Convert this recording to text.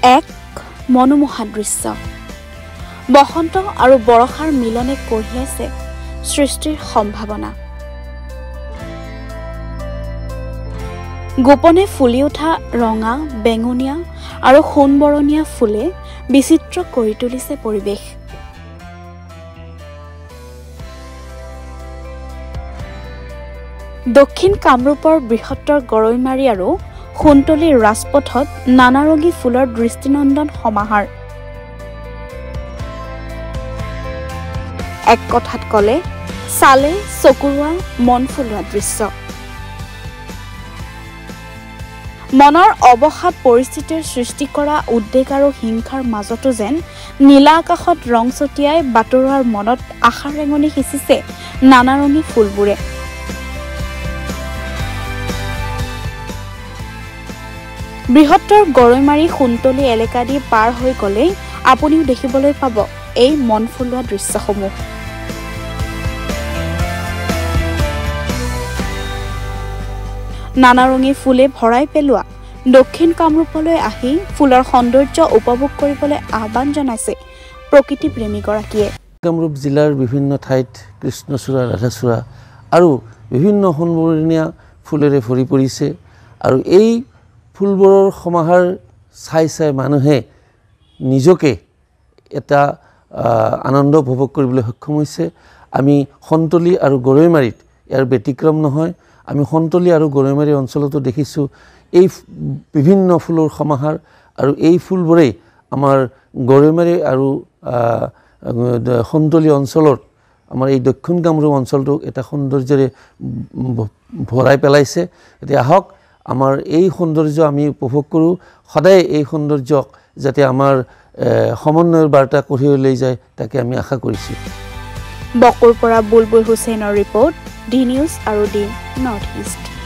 এক মনোমোহা দৃশ্য বসন্ত আৰু বৰষাৰ মিলনে কঢ়িয়াইছে সৃষ্টিৰ সম্ভাৱনা গোপনে ফুলি উঠা ৰঙা বেঙুনীয়া আৰু সোণবৰণীয়া ফুলে বিচিত্ৰ কৰি তুলিছে পৰিৱেশ দক্ষিণ কামৰূপৰ বৃহত্তৰ গৰৈমাৰী আৰু সোণতলীৰ ৰাজপথত নানাৰঙী ফুলৰ দৃষ্টিনন্দন সমাহাৰ এক কথাত ক'লে চালে চকুৰোৱা মন ফুলোৱা দৃশ্য মনৰ অৱসাদ পৰিস্থিতিৰ সৃষ্টি কৰা উদ্বেগ আৰু হিংসাৰ মাজতো যেন নীলা আকাশত ৰং ছটিয়াই বাটৰুৱাৰ মনত আশাৰ ৰেঙনি সিঁচিছে নানাৰঙী ফুলবোৰে বৃহত্তৰ গৰৈমাৰী সোণতলী এলেকা দি পাৰ হৈ গ'লে আপুনিও দেখিবলৈ পাব এই মন ফুলোৱা দৃশ্যসমূহ নানাৰঙী ফুলে ভৰাই পেলোৱা দক্ষিণ কামৰূপলৈ আহি ফুলৰ সৌন্দৰ্য উপভোগ কৰিবলৈ আহ্বান জনাইছে প্ৰকৃতি প্ৰেমীগৰাকীয়ে কামৰূপ জিলাৰ বিভিন্ন ঠাইত কৃষ্ণচূড়া ৰাধাচূড়া আৰু বিভিন্ন সোণবৰণীয়া ফুলেৰে ভৰি পৰিছে আৰু এই ফুলবোৰৰ সমাহাৰ চাই চাই মানুহে নিজকে এটা আনন্দ উপভোগ কৰিবলৈ সক্ষম হৈছে আমি সোণতলী আৰু গৰৈমাৰীত ইয়াৰ ব্যতিক্ৰম নহয় আমি সোণতলী আৰু গৰৈমাৰী অঞ্চলতো দেখিছোঁ এই বিভিন্ন ফুলৰ সমাহাৰ আৰু এই ফুলবোৰেই আমাৰ গৰৈমাৰী আৰু সোণতলী অঞ্চলত আমাৰ এই দক্ষিণ কামৰূপ অঞ্চলটোক এটা সৌন্দৰ্যৰে ভৰাই পেলাইছে এতিয়া আহক আমাৰ এই সৌন্দৰ্য আমি উপভোগ কৰোঁ সদায় এই সৌন্দৰ্যক যাতে আমাৰ সমন্বয়ৰ বাৰ্তা কঢ়িয়াই লৈ যায় তাকে আমি আশা কৰিছোঁ বকুৰ পৰা বুলবুল হুছেইনৰ ৰিপৰ্ট ডি নিউজ আৰু ডি নৰ্থ ইষ্ট